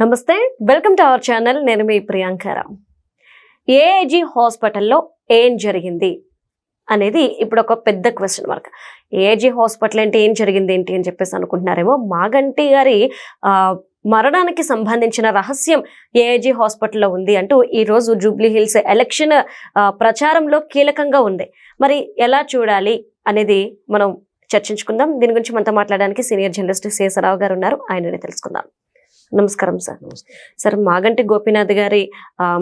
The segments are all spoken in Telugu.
నమస్తే, వెల్కమ్ టు అవర్ ఛానల్. నేను మీ ప్రియాంకరావు. ఏఐజీ హాస్పిటల్లో ఏం జరిగింది అనేది ఇప్పుడు ఒక పెద్ద క్వశ్చన్ మార్క్. ఏఐజీ హాస్పిటల్ అంటే ఏం జరిగింది ఏంటి అని చెప్పేసి అనుకుంటున్నారేమో. మాగంటి గారి మరణానికి సంబంధించిన రహస్యం ఏఐజీ హాస్పిటల్లో ఉంది అంటూ ఈరోజు జూబ్లీ హిల్స్ ఎలక్షన్ ప్రచారంలో కీలకంగా ఉంది. మరి ఎలా చూడాలి అనేది మనం చర్చించుకుందాం. దీని గురించి మనతో మాట్లాడడానికి సీనియర్ జర్నలిస్ట్ శేషరావు గారు ఉన్నారు. ఆయనని తెలుసుకుందాం. నమస్కారం సార్. సార్, మాగంటి గోపీనాథ్ గారి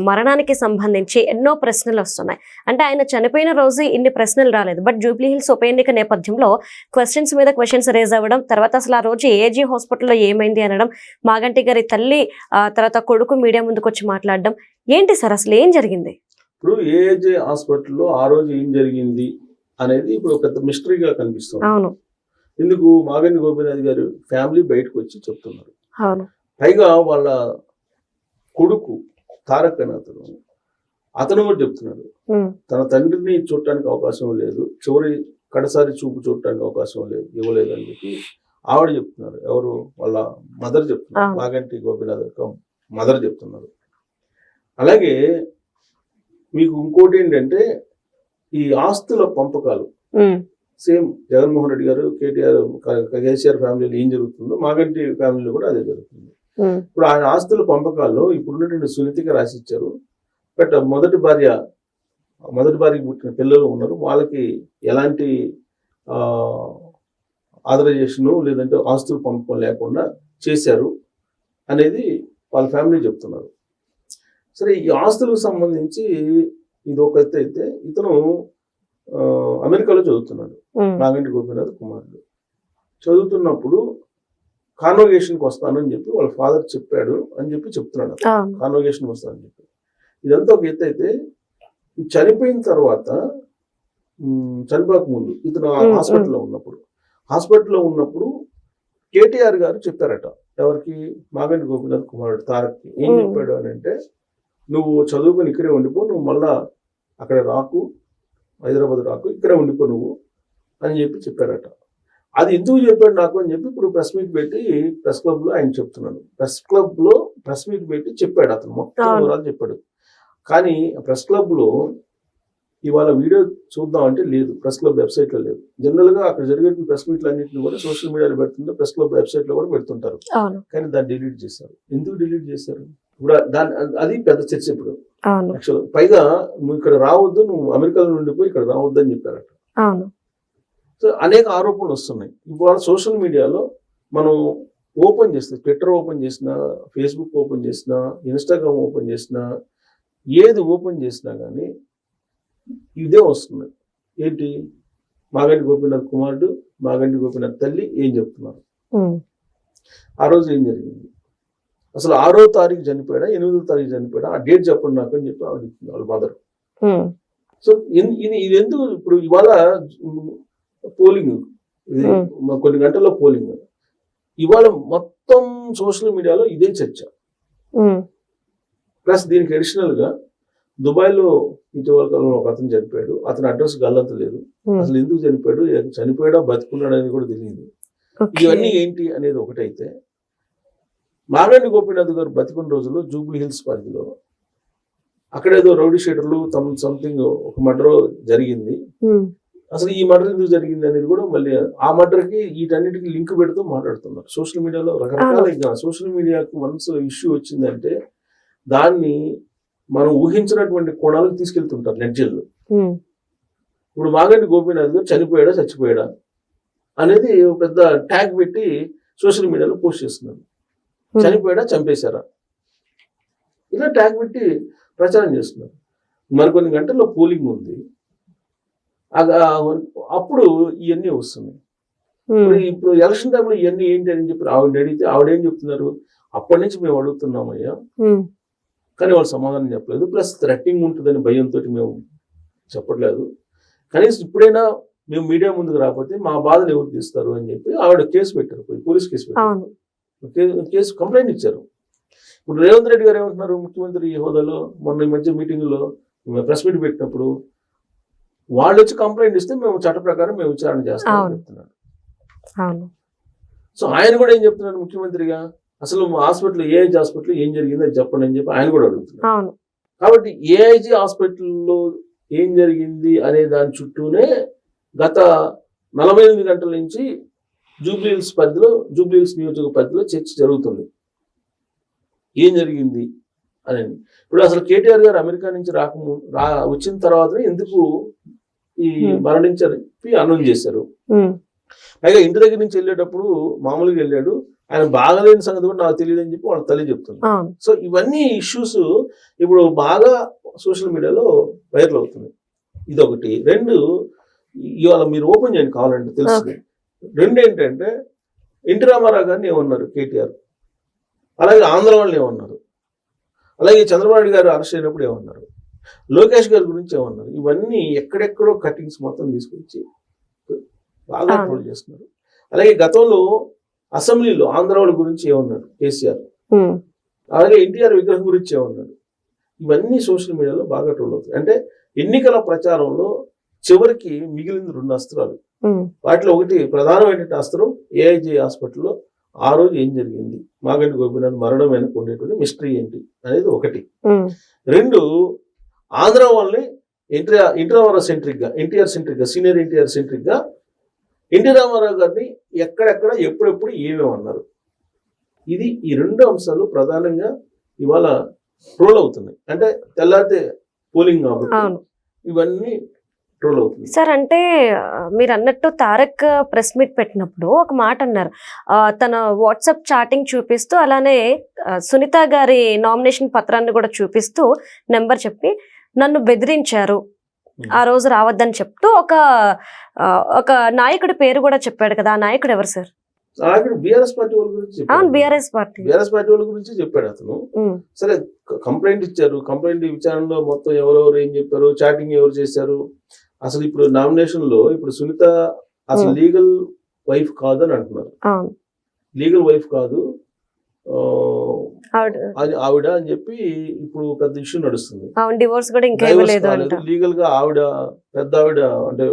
మరణానికి సంబంధించి ఎన్నో ప్రశ్నలు వస్తున్నాయి. అంటే ఆయన చనిపోయిన రోజు ఇన్ని ప్రశ్నలు రాలేదు, బట్ జూబ్లీ హిల్స్ ఉప ఎన్నిక నేపథ్యంలో క్వశ్చన్స్ మీద క్వశ్చన్స్ రేజ్ అవ్వడం, తర్వాత అసలు ఆ రోజు ఏజీ హాస్పిటల్లో ఏమైంది అనడం, మాగంటి గారి తల్లి తర్వాత కొడుకు మీడియా ముందుకు వచ్చి మాట్లాడడం, ఏంటి సార్ అసలు ఏం జరిగింది? ఇప్పుడు ఏజే హాస్పిటల్లో ఆ రోజు ఏం జరిగింది అనేది ఇప్పుడు పెద్ద మిస్టరీగా కనిపిస్తుంది. అవును. ఎందుకు మాగంటి గోపీనాథ్ గారు ఫ్యామిలీ బయటకు వచ్చి చెప్తున్నారు. అవును. పైగా వాళ్ళ కొడుకు తారక్ అని అతను కూడా చెప్తున్నాడు, తన తండ్రిని చూడటానికి అవకాశం లేదు, కడసారి చూపు చూడటానికి అవకాశం ఇవ్వలేదు అని చెప్పి ఆవిడ చెప్తున్నారు. ఎవరు? వాళ్ళ మదర్ చెప్తున్నారు. మాగంటి గోపీనాథ్ మదర్ చెప్తున్నారు. అలాగే మీకు ఇంకోటి ఏంటంటే, ఈ ఆస్తుల పంపకాలు సేమ్ జగన్మోహన్ రెడ్డి గారు, కేసీఆర్ ఫ్యామిలీలో ఏం జరుగుతుందో మాగంటి ఫ్యామిలీలో కూడా అదే జరుగుతుంది. ఇప్పుడు ఆయన ఆస్తుల పంపకాల్లో ఇప్పుడున్నటువంటి సునీతిగా రాసిచ్చారు. బట్ మొదటి భార్యకి పుట్టిన పిల్లలు ఉన్నారు, వాళ్ళకి ఎలాంటి ఆథరైజేషన్ లేదంటే ఆస్తుల పంపకం లేకుండా చేశారు అనేది వాళ్ళ ఫ్యామిలీ చెప్తున్నారు. సరే, ఈ ఆస్తులకు సంబంధించి ఇది ఒక ఎత్తు అయితే, ఇతను అమెరికాలో చదువుతున్నాడు. మాగంటి గోపీనాథ్ కుమారుడు చదువుతున్నప్పుడు కాన్వకేషన్కి వస్తానని చెప్పి వాళ్ళ ఫాదర్ చెప్పాడు అని చెప్పి చెప్తున్నాడు. కాన్వకేషన్కి వస్తానని చెప్పి. ఇదంతా ఒక ఎత్తు అయితే, చనిపోయిన తర్వాత చనిపోక ముందు ఇతను హాస్పిటల్లో ఉన్నప్పుడు కేటీఆర్ గారు చెప్పారట, ఎవరికి? మాగంటి గోపీనాథ్ కుమారుడు తారక్కి. ఏం చెప్పాడు అని అంటే, నువ్వు చదువుకొని ఇక్కడే ఉండిపో, నువ్వు మళ్ళా అక్కడ రాకు, హైదరాబాద్ రాకు, ఇక్కడే ఉండిపో నువ్వు అని చెప్పి చెప్పారట. అది ఎందుకు చెప్పాడు నాకు అని చెప్పి ఇప్పుడు ప్రెస్ మీట్ పెట్టి ప్రెస్ క్లబ్ లో ఆయన చెప్తున్నాడు. ప్రెస్ మీట్ పెట్టి చెప్పాడు, అతను మొత్తం వివరాలు చెప్పాడు. కానీ ప్రెస్ క్లబ్ లో ఇవాళ వీడియో చూద్దాం అంటే లేదు, ప్రెస్ క్లబ్ వెబ్సైట్ లో లేదు. జనరల్ గా అక్కడ జరిగే ప్రెస్ మీట్లు అన్నింటిని కూడా సోషల్ మీడియాలో పెడుతుంటే ప్రెస్ క్లబ్ వెబ్సైట్ లో కూడా పెడుతుంటారు. కానీ దాన్ని డిలీట్ చేశారు. ఎందుకు డిలీట్ చేశారు? ఇప్పుడు అది పెద్ద చర్చ ఇప్పుడు. యాక్చువల్ పైగా నువ్వు ఇక్కడ రావద్దు, నువ్వు అమెరికాలో ఉండిపోయి ఇక్కడ రావద్దు అని చెప్పారట. సో అనేక ఆరోపణలు వస్తున్నాయి. ఇవాళ సోషల్ మీడియాలో మనం ఓపెన్ చేస్తే, ట్విట్టర్ ఓపెన్ చేసినా, ఫేస్బుక్ ఓపెన్ చేసినా, ఇన్స్టాగ్రామ్ ఓపెన్ చేసినా, ఏది ఓపెన్ చేసినా కానీ ఇదే వస్తుంది. ఏంటి? మాగంటి గోపీనాథ్ కుమారుడు, మాగంటి గోపీనాథ్ తల్లి ఏం చెప్తున్నారు, ఆ రోజు ఏం జరిగింది, అసలు 6వ తారీఖు చనిపోయాడా, 8వ తారీఖు చనిపోయాడా, ఆ డేట్ చెప్పండి నాకు అని చెప్పి ఆవిడ వాళ్ళ మదర్. సో ఇది ఎందుకు? ఇప్పుడు ఇవాళ పోలింగ్, ఇది కొన్ని గంటల్లో పోలింగ్, ఇవాళ మొత్తం సోషల్ మీడియాలో ఇదే చర్చ. ప్లస్ దీనికి అడిషనల్ గా దుబాయ్లో ఇటీవల కాలంలో ఒక అతను చనిపోయాడు. అతని అడ్రస్ గల్లంత లేదు. అసలు ఎందుకు చనిపోయాడు, చనిపోయాడా బతుకున్నాడు అనేది కూడా తెలియదు. ఇవన్నీ ఏంటి అనేది ఒకటైతే, మాగంటి గోపీనాథ్ గారు బతికున్న రోజుల్లో జూబ్లీ హిల్స్ పరిధిలో అక్కడేదో రౌడీ షీటర్లు సంథింగ్ ఒక మర్డర్ జరిగింది. అసలు ఈ మర్డర్ ఎందుకు జరిగింది అనేది కూడా మళ్ళీ ఆ మర్డర్కి వీటన్నిటికీ లింక్ పెడుతూ మాట్లాడుతున్నారు సోషల్ మీడియాలో. రకరకాల సోషల్ మీడియాకు వన్స్ ఇష్యూ వచ్చిందంటే దాన్ని మనం ఊహించినటువంటి కోణాలకు తీసుకెళ్తుంటారు నెట్జన్లు. ఇప్పుడు మాగంటి గోపీనాథ్ గారు చనిపోయాడా చచ్చిపోయాడా అనేది పెద్ద ట్యాగ్ పెట్టి సోషల్ మీడియాలో పోస్ట్ చేస్తున్నారు. చనిపోయాడా చంపేశారా ఇలా ట్యాగ్ పెట్టి ప్రచారం చేస్తున్నారు. మరికొన్ని గంటల్లో పోలింగ్ ఉంది, అప్పుడు ఇవన్నీ వస్తున్నాయి. ఇప్పుడు ఎలక్షన్ టైంలో ఇవన్నీ ఏంటి అని చెప్పి ఆవిడ అడిగితే ఆవిడేం చెప్తున్నారు, అప్పటి నుంచి మేము అడుగుతున్నామయ్యా కానీ వాళ్ళు సమాధానం చెప్పలేదు, ప్లస్ థ్రెట్టింగ్ ఉంటుందని భయంతో మేము చెప్పట్లేదు, కనీసం ఇప్పుడైనా మేము మీడియా ముందుకు రాకపోతే మా బాధలు ఎవరు తీస్తారు అని చెప్పి ఆవిడ కేసు పెట్టారు, పోలీస్ కేసు పెట్టారు, కేసు కంప్లైంట్ ఇచ్చారు. ఇప్పుడు రేవంత్ రెడ్డి గారు ఏమంటున్నారు, ముఖ్యమంత్రి ఈ హోదాలో మొన్న ఈ మధ్య మీటింగ్లో ప్రెస్ మీట్ పెట్టినప్పుడు వాళ్ళు వచ్చి కంప్లైంట్ ఇస్తే మేము చట్ట ప్రకారం మేము విచారణ చేస్తామని చెప్తున్నాడు. సో ఆయన కూడా ఏం చెప్తున్నాడు ముఖ్యమంత్రిగా, అసలు హాస్పిటల్ ఏఐజీ హాస్పిటల్ ఏం జరిగిందో అది చెప్పండి అని చెప్పి ఆయన కూడా అడుగుతున్నారు. అవును. కాబట్టి ఏఐజీ హాస్పిటల్లో ఏం జరిగింది అనే దాని చుట్టూనే గత 48 గంటల నుంచి జూబ్లీహిల్స్ నియోజక పరిధిలో చర్చ జరుగుతుంది. ఏం జరిగింది అని. ఇప్పుడు అసలు కేటీఆర్ గారు అమెరికా నుంచి వచ్చిన తర్వాత ఎందుకు ఈ మరణించారు అనౌన్స్ చేశారు. పైగా ఇంటి దగ్గర నుంచి వెళ్ళేటప్పుడు మామూలుగా వెళ్ళాడు, ఆయన బాగలేని సంగతి కూడా నాకు తెలియదు అని చెప్పి వాళ్ళ తల్లి చెప్తుంది. సో ఇవన్నీ ఇష్యూస్ ఇప్పుడు బాగా సోషల్ మీడియాలో వైరల్ అవుతుంది. ఇదొకటి. రెండు, ఇవాళ మీరు ఓపెన్ చేయండి కావాలంటే తెలుస్తుంది. రెండు ఏంటంటే ఎన్టీ రామారావు గారిని ఏమన్నారు కేటీఆర్, అలాగే ఆంధ్ర వాళ్ళని ఏమన్నారు, అలాగే చంద్రబాబు నాయుడు గారు అరెస్ట్ అయినప్పుడు ఏమన్నారు, లోకేష్ గారి గురించి ఏమన్నారు. ఇవన్నీ ఎక్కడెక్కడో కటింగ్స్ మొత్తం తీసుకొచ్చి బాగా ట్రోల్ చేస్తున్నారు. అలాగే గతంలో అసెంబ్లీలో ఆంధ్ర వాళ్ళ గురించి ఏమన్నారు కేసీఆర్, అలాగే ఎన్టీఆర్ విగ్రహం గురించి ఏమన్నారు. ఇవన్నీ సోషల్ మీడియాలో బాగా ట్రోల్ అవుతాయి. అంటే ఎన్నికల ప్రచారంలో చివరికి మిగిలింది 2 అస్త్రాలు. వాటిలో ఒకటి ప్రధానమైన అస్త్రం ఏఐజీ హాస్పిటల్లో ఆ రోజు ఏం జరిగింది, మాగంటి గోపీనాథ్ మరణం వెనక ఉండేటువంటి మిస్టరీ ఏంటి అనేది ఒకటి. రెండు, ఆంధ్ర వాళ్ళని ఎన్టీఆర్ సెంట్రిక్ గా సీనియర్ ఎన్టీఆర్ సెంట్రిక్ గా ఎన్టీ రామారావు గారిని ఎక్కడెక్కడ ఎప్పుడెప్పుడు ఏమేమన్నారు. ఇది ఈ 2 అంశాలు ప్రధానంగా ఇవాళ ట్రోల్ అవుతున్నాయి. అంటే తెల్లారితే పోలింగ్ కాబట్టి ఇవన్నీ ట్రోల్ అవుతుంది. సార్, అంటే మీరు అన్నట్టు తారక్ ప్రెస్ మీట్ పెట్టినప్పుడు ఒక మాట అన్నారు, తన వాట్సాప్ చాటింగ్ చూపిస్తూ అలానే సునీత గారి నామినేషన్ పత్రాన్ని కూడా చూపిస్తూ నెంబర్ చెప్పి నన్ను బెదిరించారు, ఆ రోజు రావద్దని చెప్తూ ఒక నాయకుడి పేరు కూడా చెప్పాడు కదా. ఆ నాయకుడు ఎవరు సార్? బీఆర్ఎస్ పార్టీ వాళ్ళ గురించి. బీఆర్ఎస్ పార్టీ వాళ్ళ గురించి చెప్పాడు అతను. సరే, కంప్లైంట్ ఇచ్చారు. కంప్లైంట్ విచారణలో మొత్తం ఎవరెవరు ఏం చెప్పారు, చాటింగ్ ఎవరు చేశారు. అసలు ఇప్పుడు నామినేషన్ లో ఇప్పుడు సునీత అసలు లీగల్ వైఫ్ కాదు అని అంటున్నారు. లీగల్ వైఫ్ కాదు అది ఆవిడ అని చెప్పి ఇప్పుడు పెద్ద ఇష్యూ నడుస్తుంది. డివోర్స్ కూడా ఇంకా లీగల్ గా పెద్ద ఆవిడ అంటే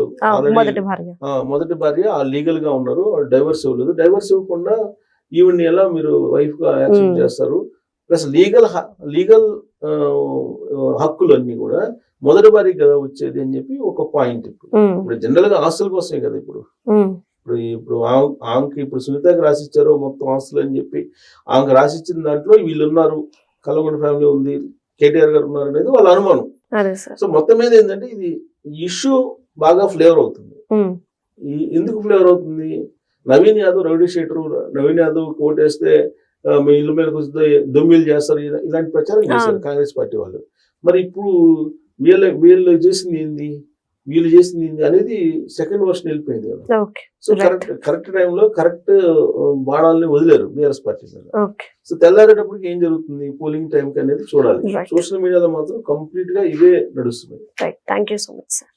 మొదటి భార్య లీగల్ గా ఉన్నారు, డైవర్స్ ఇవ్వలేదు. డైవర్స్ ఇవ్వకుండా ఈవిడ్ని ఎలా మీరు వైఫ్ గా యాక్సెప్ట్ చేస్తారు? ప్లస్ లీగల్ హక్కులు అన్ని కూడా మొదటి భార్య కదా వచ్చేది అని చెప్పి ఒక పాయింట్. ఇప్పుడు జనరల్ గా ఆస్తుల కోసమే కదా ఇప్పుడు ఆమెకి ఇప్పుడు సునీతకి రాసిచ్చారు మొత్తం ఆస్తులు అని చెప్పి ఆమెకు రాసిచ్చిన దాంట్లో వీళ్ళు ఉన్నారు, కల్లగొండ ఫ్యామిలీ ఉంది, కేటీఆర్ గారు ఉన్నారు అనేది వాళ్ళ అనుమానం. సో మొత్తం మీద ఏంటంటే ఇది ఇష్యూ బాగా ఫ్లేవర్ అవుతుంది. ఎందుకు ఫ్లేవర్ అవుతుంది? నవీన్ యాదవ్ రౌడీ షీటరు, నవీన్ యాదవ్ ఓటేస్తే మీ ఇల్లు మీద కూర్చుంటే దొమ్మిలు చేస్తారు, ఇలాంటి ప్రచారం చేశారు కాంగ్రెస్ పార్టీ వాళ్ళు. మరి ఇప్పుడు వీళ్ళు చేసింది ఏంది అనేది సెకండ్ వర్షన్ వెళ్ళిపోయింది కదా. సో కరెక్ట్ టైంలో కరెక్ట్ బాణాలని వదిలేరు బీఆర్ఎస్ పార్టీ. సో తెల్లారేటప్పటికి ఏం జరుగుతుంది పోలింగ్ టైంకి అనేది చూడాలి. సోషల్ మీడియాలో మాత్రం కంప్లీట్ గా ఇవే నడుస్తున్నాయి. Thank you so much sir.